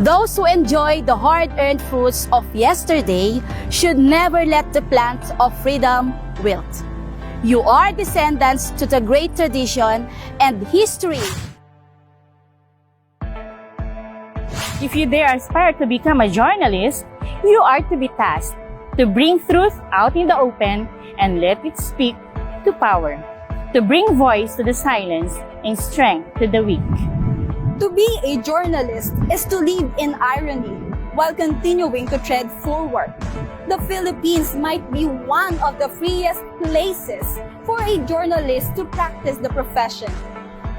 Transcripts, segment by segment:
Those who enjoy the hard-earned fruits of yesterday should never let the plant of freedom wilt. You are descendants to the great tradition and history. If you dare aspire to become a journalist, you are to be tasked to bring truth out in the open and let it speak to power, to bring voice to the silence and strength to the weak. To be a journalist is to live in irony while continuing to tread forward. The Philippines might be one of the freest places for a journalist to practice the profession,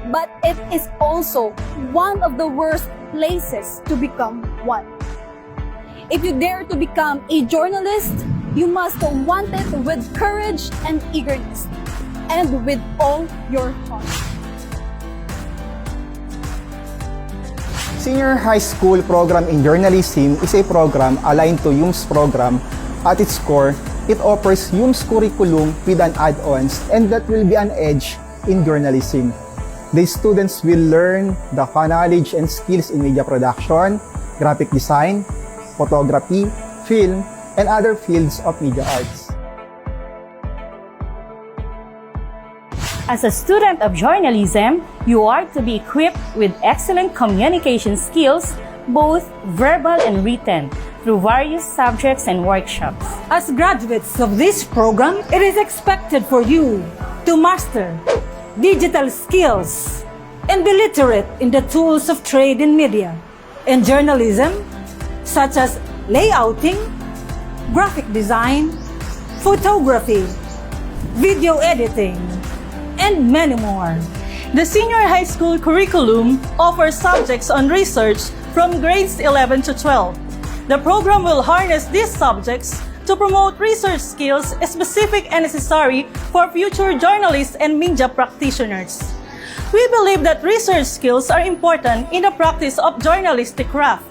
but it is also one of the worst places to become one. If you dare to become a journalist, you must want it with courage and eagerness, and with all your heart. Senior High School Program in Journalism is a program aligned to UMS program. At its core, it offers UMS curriculum with an add-ons and that will be an edge in journalism. The students will learn the knowledge and skills in media production, graphic design, photography, film, and other fields of media arts. As a student of journalism, you are to be equipped with excellent communication skills, both verbal and written, through various subjects and workshops. As graduates of this program, it is expected for you to master digital skills and be literate in the tools of trade in media and journalism, such as layouting, graphic design, photography, video editing, and many more. The senior high school curriculum offers subjects on research from grades 11 to 12. The program will harness these subjects to promote research skills specific and necessary for future journalists and media practitioners. We believe that research skills are important in the practice of journalistic craft.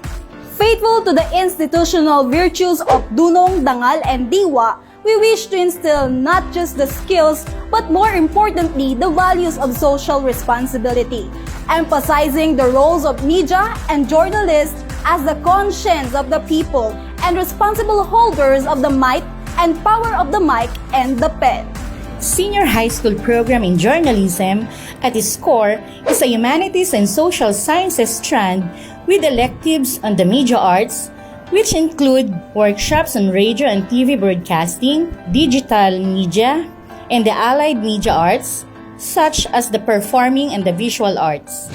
Faithful to the institutional virtues of Dunong, Dangal, and Diwa, we wish to instill not just the skills, but more importantly, the values of social responsibility, emphasizing the roles of media and journalists as the conscience of the people and responsible holders of the might and power of the mic and the pen. Senior High School Program in Journalism, at its core, is a humanities and social sciences strand with electives on the media arts, which include workshops on radio and TV broadcasting, digital media, and the allied media arts, such as the performing and the visual arts.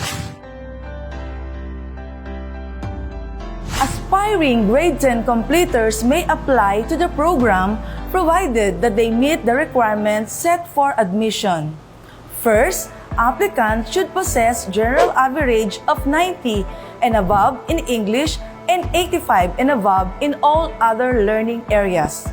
Aspiring grade 10 completers may apply to the program provided that they meet the requirements set for admission. First, applicants should possess general average of 90 and above in English and 85 and above in all other learning areas.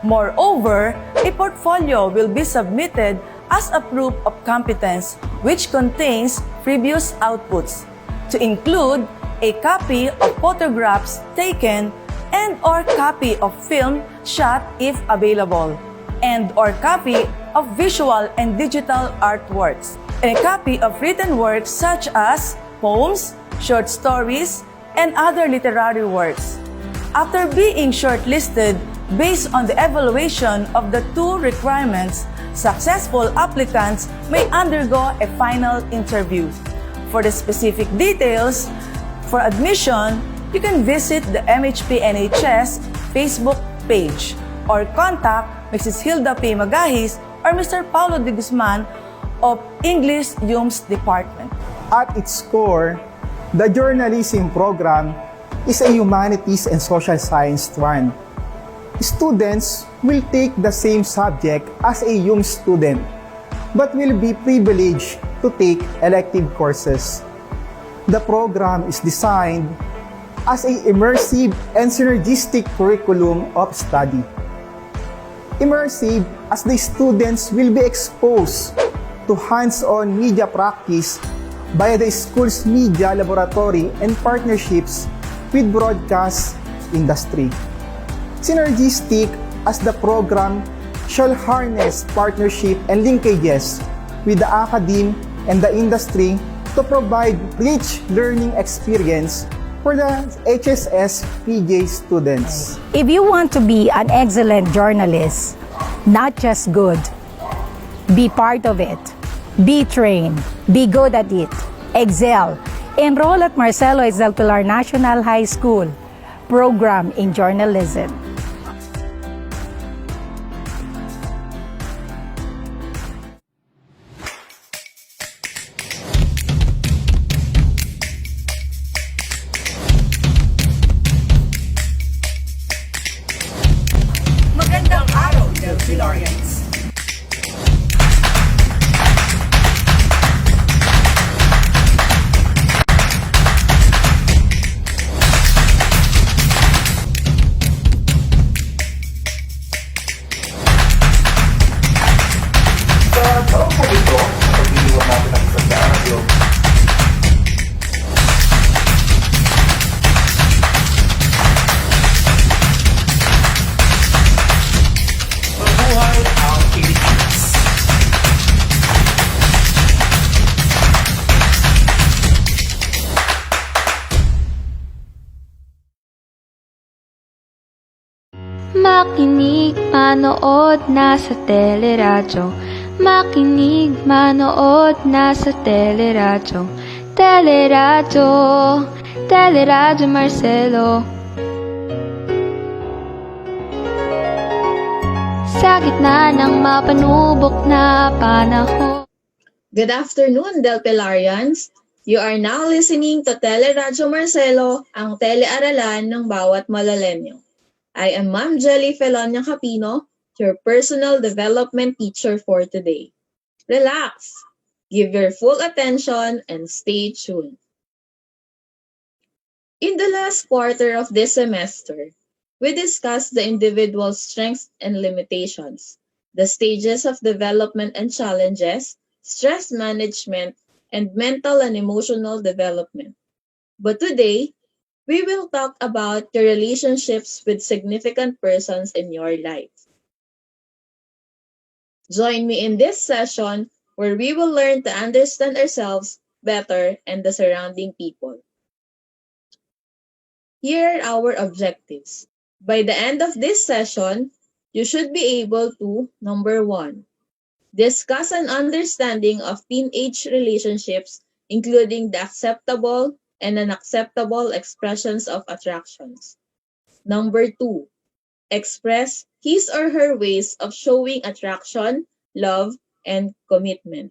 Moreover, a portfolio will be submitted as a proof of competence which contains previous outputs, to include a copy of photographs taken and or copy of film shot if available, and or copy of visual and digital artworks, and a copy of written works such as poems, short stories, and other literary works. After being shortlisted based on the evaluation of the two requirements, successful applicants may undergo a final interview. For the specific details, for admission, you can visit the MHP-NHS Facebook page or contact Mrs. Hilda P. Magahis or Mr. Paulo de Guzman of English UMS Department. At its core, the journalism program is a humanities and social science strand. Students will take the same subject as a UMS student, but will be privileged to take elective courses. The program is designed as an immersive and synergistic curriculum of study. Immersive as the students will be exposed to hands-on media practice by the school's media laboratory and partnerships with broadcast industry. Synergistic as the program shall harness partnership and linkages with the academe and the industry to provide rich learning experience for the HSS PJ students. If you want to be an excellent journalist, not just good, be part of it, be trained, be good at it, excel. Enroll at Marcelo S. del Pilar National High School, program in journalism. Magandang araw, Delphilarians! Sa taong po ito, pag-iniwan natin ang isang daan ng globe. Mabuhay ang Pilipinas! Makinig, manood, nasa teleradyo. Makinig, manood, nasa teleradyo. Teleradyo, teleradyo Marcelo. Sa gitna ng mapanubok na panahon. Good afternoon, Delpilarians! You are now listening to Teleradyo Marcelo, ang telearalan ng bawat malalenyo. I am Ma'am Jelly Felonia Capino, your personal development teacher for today. Relax, give your full attention, and stay tuned. In the last quarter of this semester, we discussed the individual's strengths and limitations, the stages of development and challenges, stress management, and mental and emotional development. But today, we will talk about your relationships with significant persons in your life. Join me in this session where we will learn to understand ourselves better and the surrounding people. Here are our objectives. By the end of this session, you should be able to, number 1, discuss an understanding of teenage relationships, including the acceptable and unacceptable expressions of attractions. Number 2, express his or her ways of showing attraction, love, and commitment.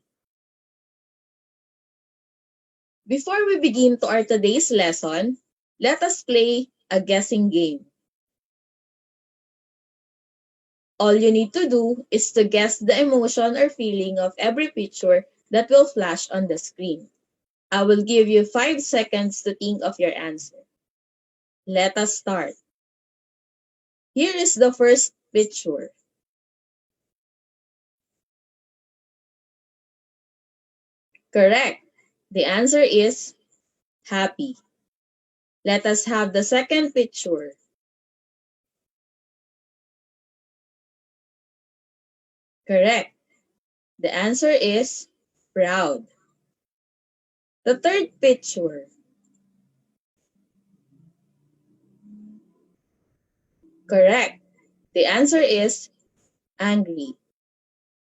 Before we begin to our today's lesson, let us play a guessing game. All you need to do is to guess the emotion or feeling of every picture that will flash on the screen. I will give you 5 seconds to think of your answer. Let us start. Here is the first picture. Correct. The answer is happy. Let us have the second picture. Correct. The answer is proud. The third picture. Correct. The answer is angry.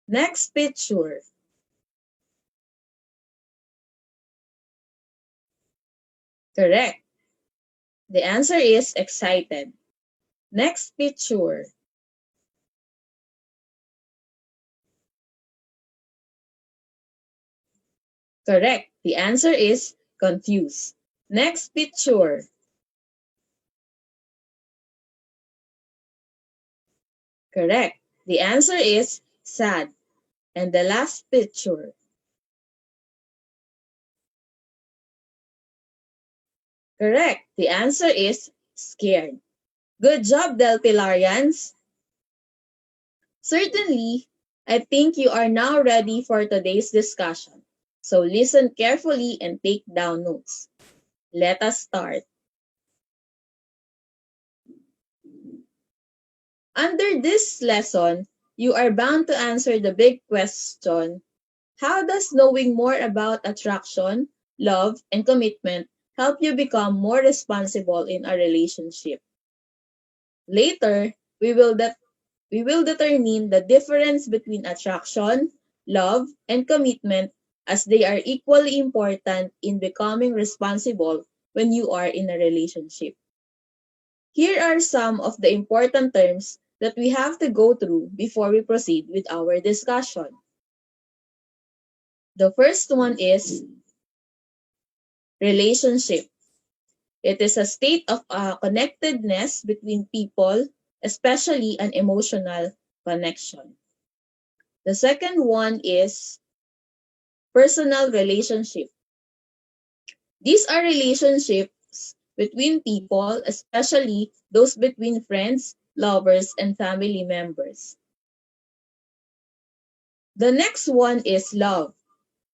Next picture. Correct. The answer is excited. Next picture. Correct. The answer is confused. Next picture. Correct. The answer is sad. And the last picture. Correct. The answer is scared. Good job, Delpilarians. Certainly, I think you are now ready for today's discussion. So listen carefully and take down notes. Let us start. Under this lesson, you are bound to answer the big question, how does knowing more about attraction, love, and commitment help you become more responsible in a relationship. Later, we will determine the difference between attraction, love, and commitment, as they are equally important in becoming responsible when you are in a relationship. Here are some of the important terms that we have to go through before we proceed with our discussion. The first one is relationship. It is a state of connectedness between people, especially an emotional connection. The second one is personal relationship. These are relationships between people, especially those between friends, lovers, and family members. The next one is love.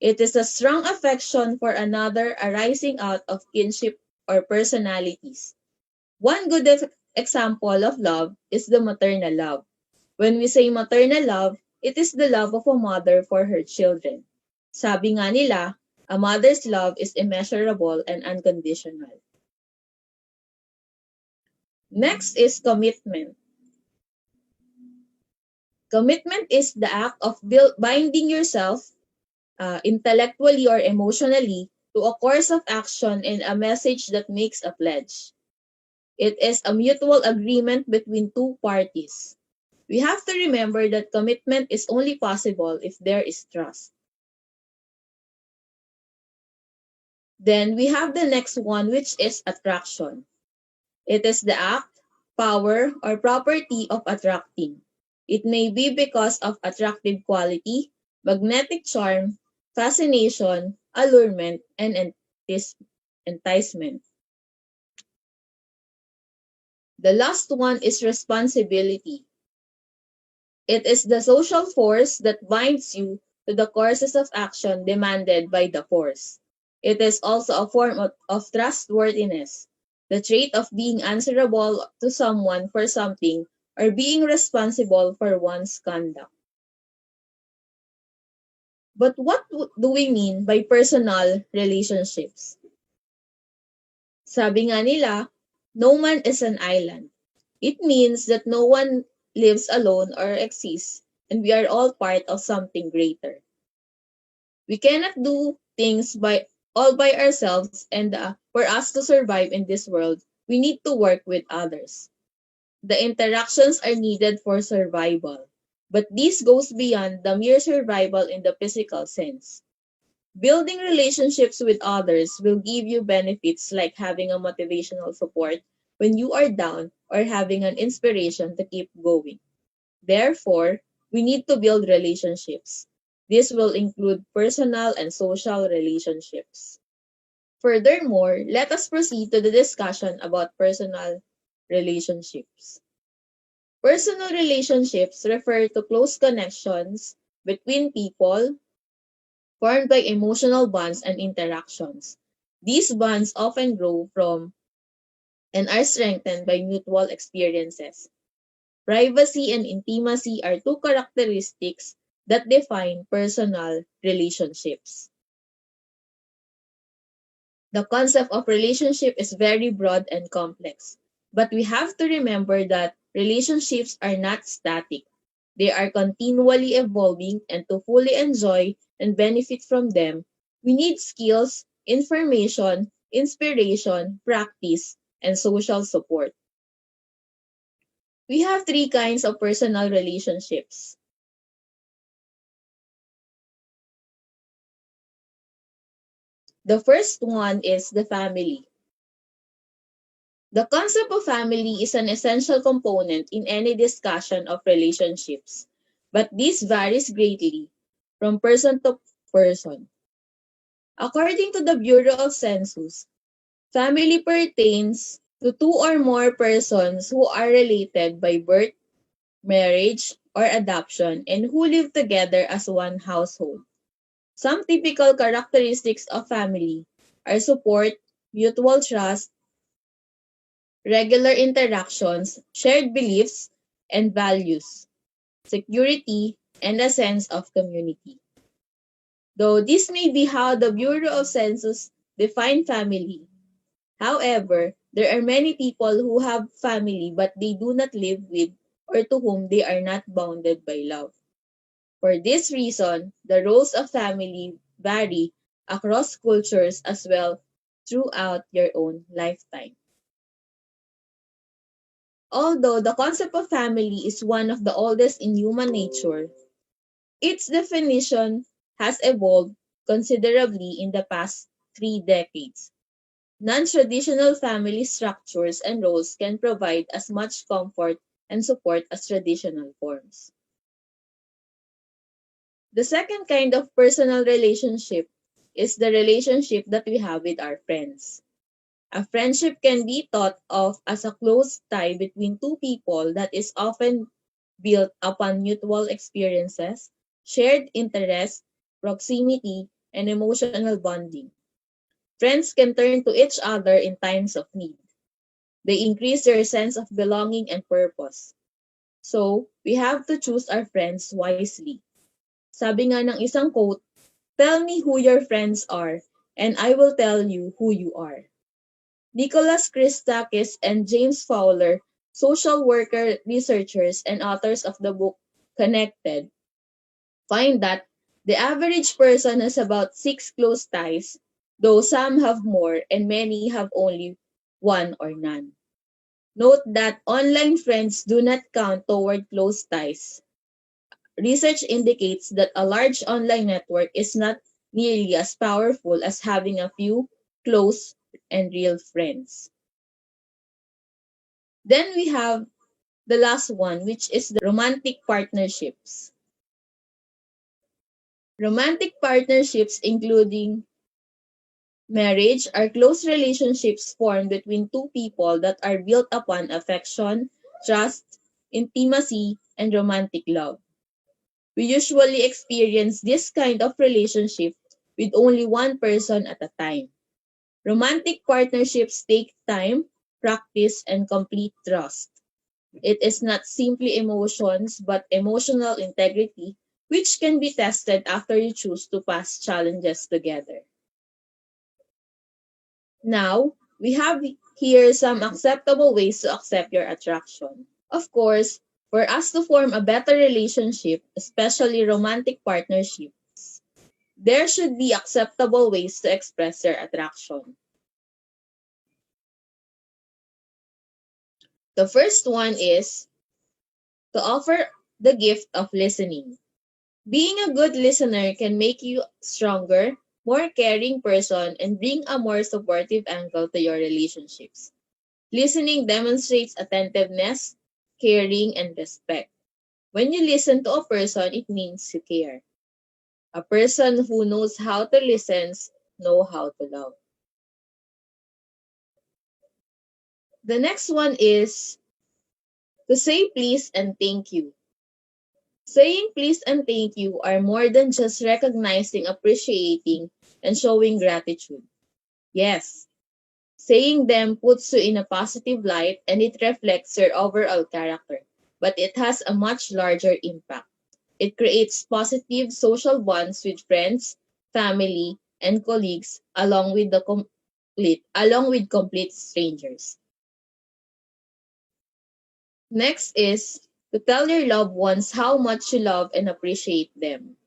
It is a strong affection for another arising out of kinship or personalities. One good example of love is the maternal love. When we say maternal love, it is the love of a mother for her children. Sabi nga nila, a mother's love is immeasurable and unconditional. Next is commitment. Commitment is the act of binding yourself intellectually or emotionally to a course of action and a message that makes a pledge. It is a mutual agreement between two parties. We have to remember that commitment is only possible if there is trust. Then we have the next one, which is attraction. It is the act, power, or property of attracting. It may be because of attractive quality, magnetic charm, fascination, allurement, and enticement. The last one is responsibility. It is the social force that binds you to the courses of action demanded by the force. It is also a form of trustworthiness, the trait of being answerable to someone for something or being responsible for one's conduct. But what do we mean by personal relationships? Sabi nga nila, no man is an island. It means that no one lives alone or exists, and we are all part of something greater. We cannot do things all by ourselves, and for us to survive in this world, we need to work with others. The interactions are needed for survival, but this goes beyond the mere survival in the physical sense. Building relationships with others will give you benefits like having a motivational support when you are down or having an inspiration to keep going. Therefore, we need to build relationships. This will include personal and social relationships. Furthermore, let us proceed to the discussion about personal relationships. Personal relationships refer to close connections between people formed by emotional bonds and interactions. These bonds often grow from and are strengthened by mutual experiences. Privacy and intimacy are two characteristics that define personal relationships. The concept of relationship is very broad and complex, but we have to remember that relationships are not static. They are continually evolving, and to fully enjoy and benefit from them, we need skills, information, inspiration, practice, and social support. We have three kinds of personal relationships. The first one is the family. The concept of family is an essential component in any discussion of relationships, but this varies greatly from person to person. According to the Bureau of Census, family pertains to two or more persons who are related by birth, marriage, or adoption and who live together as one household. Some typical characteristics of family are support, mutual trust, regular interactions, shared beliefs and values, security, and a sense of community. Though this may be how the Bureau of Census define family, However, there are many people who have family but they do not live with or to whom they are not bounded by love. For this reason, the roles of family vary across cultures as well throughout your own lifetime. Although the concept of family is one of the oldest in human nature, its definition has evolved considerably in the past 3 decades. Non-traditional family structures and roles can provide as much comfort and support as traditional forms. The second kind of personal relationship is the relationship that we have with our friends. A friendship can be thought of as a close tie between two people that is often built upon mutual experiences, shared interests, proximity, and emotional bonding. Friends can turn to each other in times of need. They increase their sense of belonging and purpose. So, we have to choose our friends wisely. Sabi nga ng isang quote, "Tell me who your friends are, and I will tell you who you are." Nicholas Christakis and James Fowler, social worker researchers and authors of the book Connected, find that the average person has about 6 close ties, though some have more and many have only one or none. Note that online friends do not count toward close ties. Research indicates that a large online network is not nearly as powerful as having a few close and real friends. Then we have the last one, which is the romantic partnerships. Romantic partnerships, including marriage, are close relationships formed between two people that are built upon affection, trust, intimacy, and romantic love. We usually experience this kind of relationship with only one person at a time. Romantic partnerships take time, practice, and complete trust. It is not simply emotions, but emotional integrity, which can be tested after you choose to pass challenges together. Now, we have here some acceptable ways to accept your attraction. Of course, for us to form a better relationship, especially romantic partnerships, there should be acceptable ways to express your attraction. The first one is to offer the gift of listening. Being a good listener can make you stronger, more caring person and bring a more supportive angle to your relationships. Listening demonstrates attentiveness, caring, and respect. When you listen to a person, it means you care. A person who knows how to listen knows how to love. The next one is to say please and thank you. Saying please and thank you are more than just recognizing, appreciating, and showing gratitude. Yes, saying them puts you in a positive light and it reflects your overall character, but it has a much larger impact. It creates positive social bonds with friends, family, and colleagues along with complete strangers. Next is to tell your loved ones how much you love and appreciate them.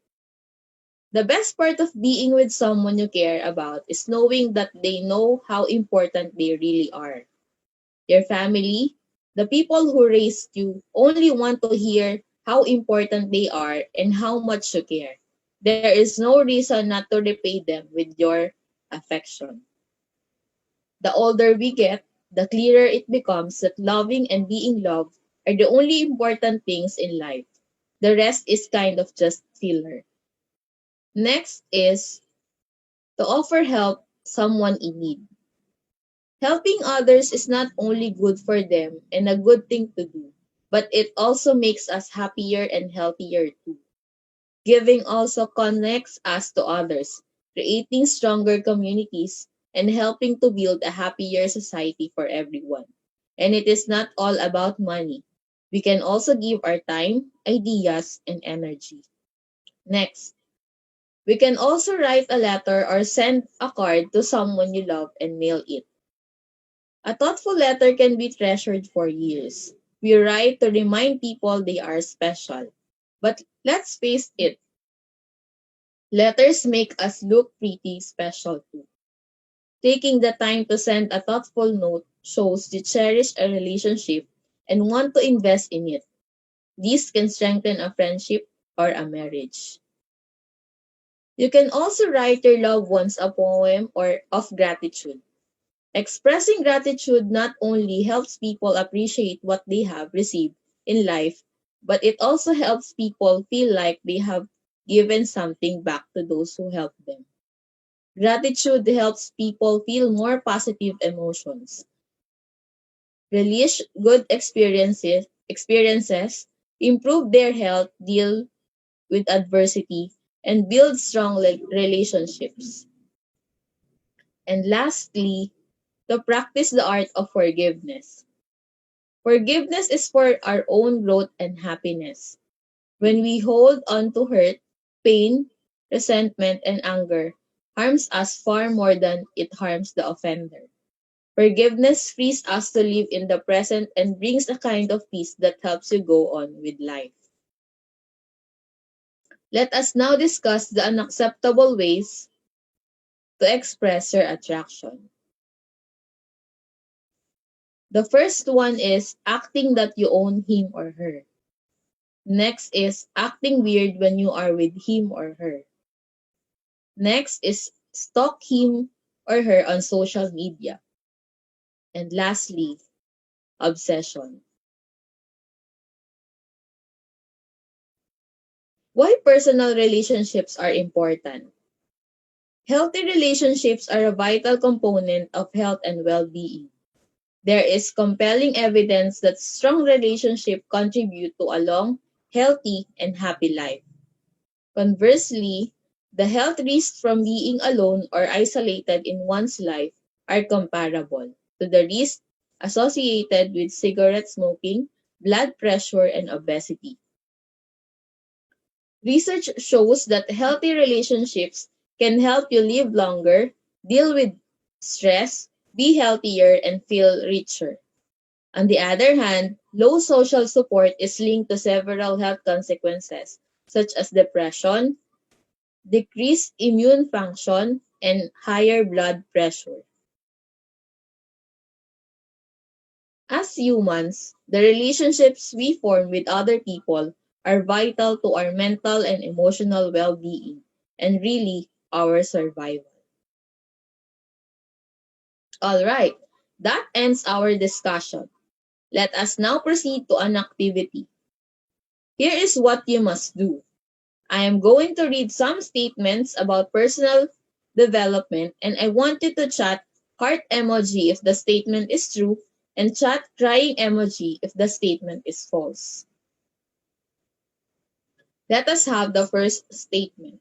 The best part of being with someone you care about is knowing that they know how important they really are. Your family, the people who raised you, only want to hear how important they are and how much you care. There is no reason not to repay them with your affection. The older we get, the clearer it becomes that loving and being loved are the only important things in life. The rest is kind of just filler. Next is to offer help someone in need. Helping others is not only good for them and a good thing to do, but it also makes us happier and healthier too. Giving also connects us to others, creating stronger communities and helping to build a happier society for everyone. And it is not all about money. We can also give our time, ideas, and energy. Next, we can also write a letter or send a card to someone you love and mail it. A thoughtful letter can be treasured for years. We write to remind people they are special. But let's face it, letters make us look pretty special too. Taking the time to send a thoughtful note shows you cherish a relationship and want to invest in it. This can strengthen a friendship or a marriage. You can also write your loved ones a poem or of gratitude. Expressing gratitude not only helps people appreciate what they have received in life, but it also helps people feel like they have given something back to those who helped them. Gratitude helps people feel more positive emotions, relish good experiences, improve their health, deal with adversity, and build strong relationships. And lastly, to practice the art of forgiveness. Forgiveness is for our own growth and happiness. When we hold on to hurt, pain, resentment, and anger, harms us far more than it harms the offender. Forgiveness frees us to live in the present and brings a kind of peace that helps you go on with life. Let us now discuss the unacceptable ways to express your attraction. The first one is acting that you own him or her. Next is acting weird when you are with him or her. Next is stalk him or her on social media. And lastly, obsession. Why personal relationships are important? Healthy relationships are a vital component of health and well-being. There is compelling evidence that strong relationships contribute to a long, healthy, and happy life. Conversely, the health risks from being alone or isolated in one's life are comparable to the risks associated with cigarette smoking, blood pressure, and obesity. Research shows that healthy relationships can help you live longer, deal with stress, be healthier, and feel richer. On the other hand, low social support is linked to several health consequences, such as depression, decreased immune function, and higher blood pressure. As humans, the relationships we form with other people are vital to our mental and emotional well-being and really our survival. All right, that ends our discussion. Let us now proceed to an activity. Here is what you must do. I am going to read some statements about personal development and I want you to chat heart emoji if the statement is true and chat crying emoji if the statement is false. Let us have the first statement.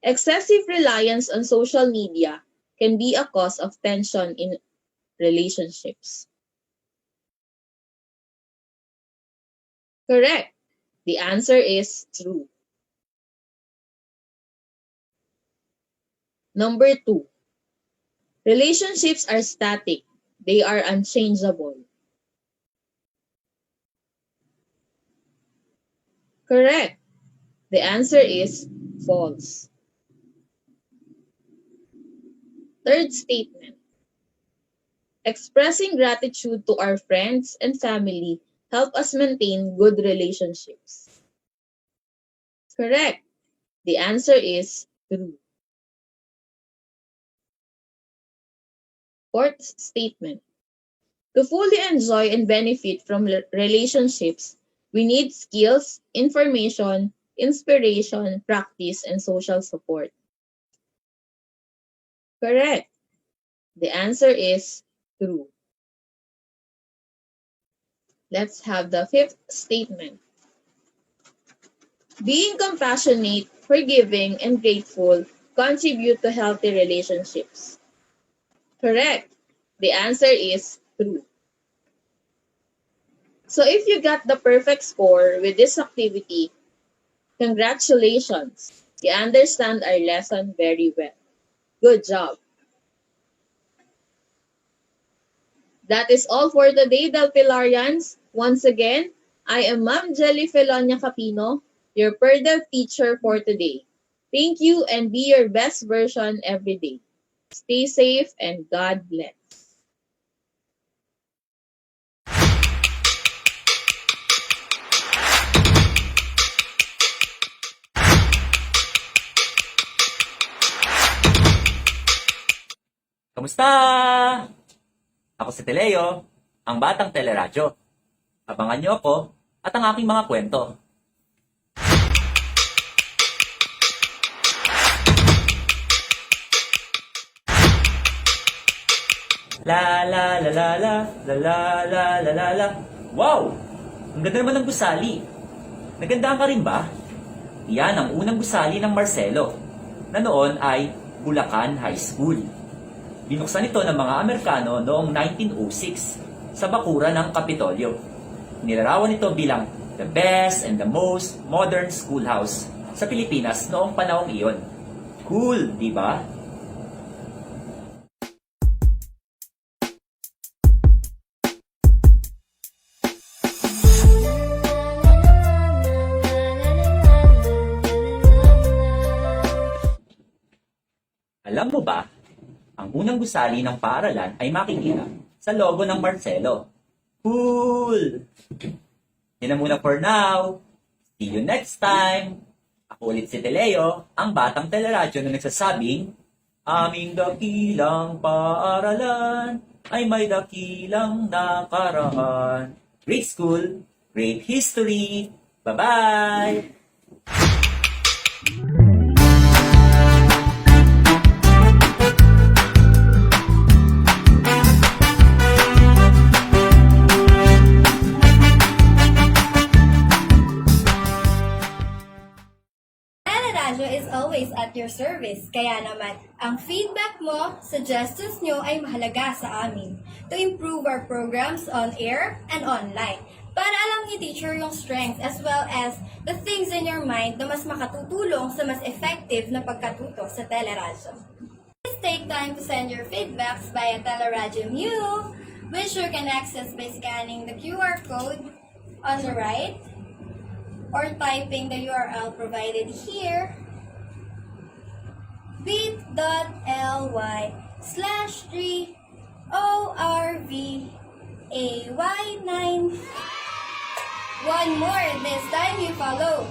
Excessive reliance on social media can be a cause of tension in relationships. Correct. The answer is true. Number 2. Relationships are static. They are unchangeable. Correct. The answer is false. Third statement. Expressing gratitude to our friends and family help us maintain good relationships. Correct. The answer is true. Fourth statement. To fully enjoy and benefit from relationships, we need skills, information, inspiration, practice, and social support. Correct. The answer is true. Let's have the fifth statement. Being compassionate, forgiving, and grateful contribute to healthy relationships. Correct. The answer is true. So if you got the perfect score with this activity, congratulations. You understand our lesson very well. Good job. That is all for today, Dalpilarians. Once again, I am Ma'am Jelly Felonia Capino, your PERDEV teacher for today. Thank you and be your best version every day. Stay safe and God bless. Kamusta? Ako si Teleo, ang batang teleradyo. Abangan niyo ako at ang aking mga kwento. La la la la la la la la la la la. Wow! Ang ganda naman ng gusali. Nagandaan ka rin ba? Iyan ang unang gusali ng Marcelo, na noon ay Bulacan High School. Binuksan ito ng mga Amerikano noong 1906 sa bakura ng Kapitolyo. Nilarawan ito bilang the best and the most modern schoolhouse sa Pilipinas noong panahong iyon. Cool, di ba? Alam mo ba, ang unang gusali ng paaralan ay makikita sa logo ng Marcelo. Cool! Yan na muna for now. See you next time. Ako ulit si Teleo, ang batang teleradyo na nagsasabing, aming dakilang paaralan ay may dakilang nakaraan. Great school, great history. Bye-bye! Radyo is always at your service. Kaya naman, ang feedback mo, suggestions nyo ay mahalaga sa amin to improve our programs on air and online. Para alam ni teacher yung strengths as well as the things in your mind na mas makatutulong sa mas effective na pagkatuto sa teleradyo. Please take time to send your feedbacks via Teleradyo Mu, which you can access by scanning the QR code on the right or typing the URL provided here, bit.ly/3ORVAY9. One more, this time you follow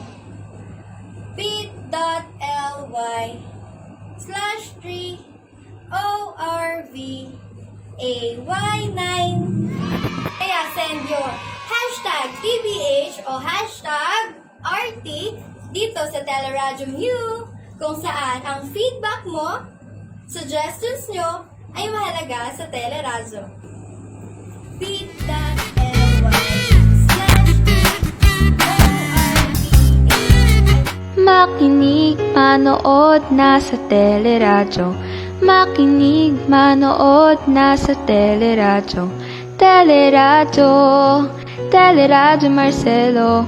bit.ly/3ORVAY9. Kaya send your hashtag TBH o hashtag RT dito sa Teleradyo Mu, kung saan ang feedback mo, suggestions nyo ay mahalaga sa teleradyo. Makinig, manood na sa teleradyo. Makinig, manood na sa teleradyo. Teleradyo, Teleradyo Marcelo.